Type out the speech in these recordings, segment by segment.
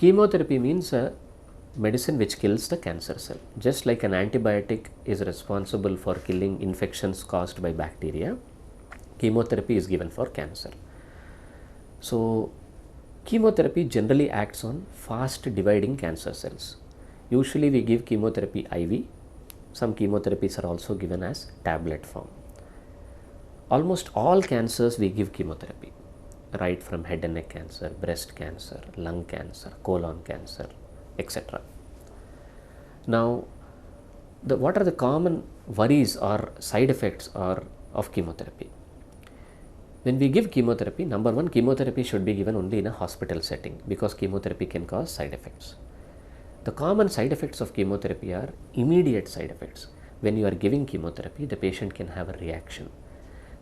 Chemotherapy means a medicine which kills the cancer cell. Just like an antibiotic is responsible for killing infections caused by bacteria, chemotherapy is given for cancer. So, chemotherapy generally acts on fast dividing cancer cells. Usually we give chemotherapy IV. Some chemotherapies are also given as tablet form. Almost all cancers we give chemotherapy, right from head and neck cancer, breast cancer, lung cancer, colon cancer, etc. Now, what are the common worries or side effects of chemotherapy? When we give chemotherapy, number one, chemotherapy should be given only in a hospital setting because chemotherapy can cause side effects. The common side effects of chemotherapy are immediate side effects. When you are giving chemotherapy, the patient can have a reaction.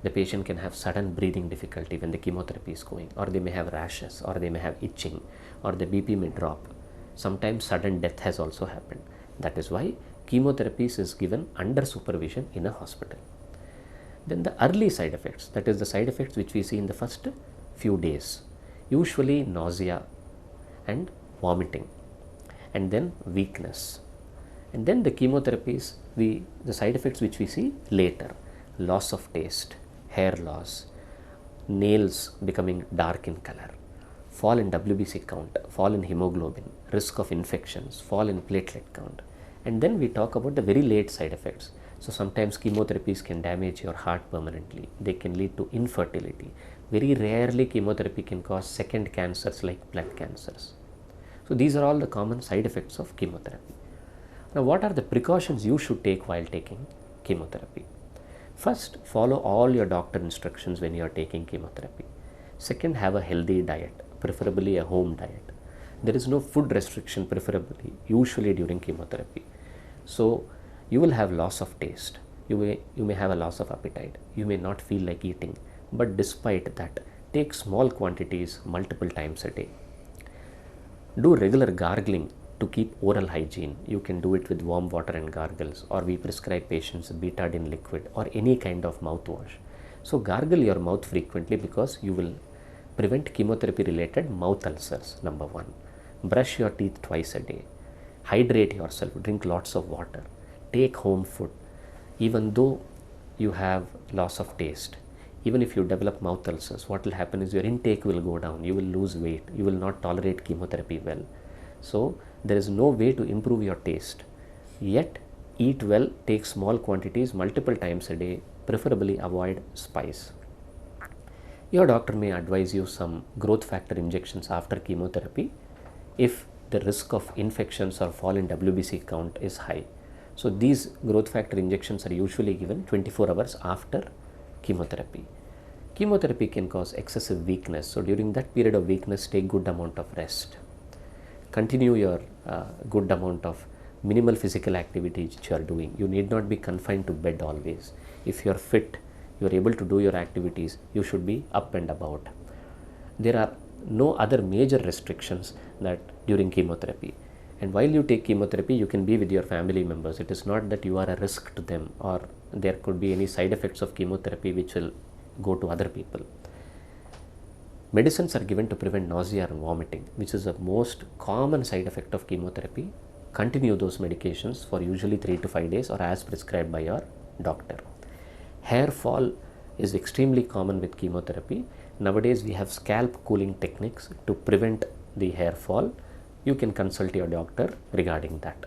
The patient can have sudden breathing difficulty when the chemotherapy is going, or they may have rashes, or they may have itching, or the BP may drop. Sometimes sudden death has also happened. That is why chemotherapy is given under supervision in a hospital. Then the early side effects, that is the side effects which we see in the first few days, usually nausea and vomiting, and then weakness. And then the chemotherapies, the side effects which we see later, loss of taste, hair loss, nails becoming dark in color, fall in WBC count, fall in hemoglobin, risk of infections, fall in platelet count. And then we talk about the very late side effects. So sometimes chemotherapies can damage your heart permanently. They can lead to infertility. Very rarely chemotherapy can cause second cancers like blood cancers. So these are all the common side effects of chemotherapy. Now what are the precautions you should take while taking chemotherapy? First, follow all your doctor instructions when you are taking chemotherapy. Second, have a healthy diet, preferably a home diet. There is no food restriction preferably, usually during chemotherapy. So you will have loss of taste, you may have a loss of appetite, you may not feel like eating, but despite that, take small quantities multiple times a day. Do regular gargling to keep oral hygiene. You can do it with warm water and gargles, or we prescribe patients betadine liquid or any kind of mouthwash. So gargle your mouth frequently because you will prevent chemotherapy related mouth ulcers, number one. Brush your teeth twice a day. Hydrate yourself, drink lots of water. Take home food. Even though you have loss of taste, even if you develop mouth ulcers, what will happen is your intake will go down, you will lose weight, you will not tolerate chemotherapy well. So there is no way to improve your taste. Yet eat well, take small quantities multiple times a day, preferably avoid spice. Your doctor may advise you some growth factor injections after chemotherapy if the risk of infections or fall in WBC count is high. So these growth factor injections are usually given 24 hours after chemotherapy. Chemotherapy can cause excessive weakness. So during that period of weakness, take good amount of rest. Continue your good amount of minimal physical activity which you are doing. You need not be confined to bed always. If you are fit, you are able to do your activities, you should be up and about. There are no other major restrictions that during chemotherapy. And while you take chemotherapy, you can be with your family members. It is not that you are a risk to them or there could be any side effects of chemotherapy which will go to other people. Medicines are given to prevent nausea and vomiting, which is the most common side effect of chemotherapy. Continue those medications for usually 3 to 5 days or as prescribed by your doctor. Hair fall is extremely common with chemotherapy. Nowadays we have scalp cooling techniques to prevent the hair fall. You can consult your doctor regarding that.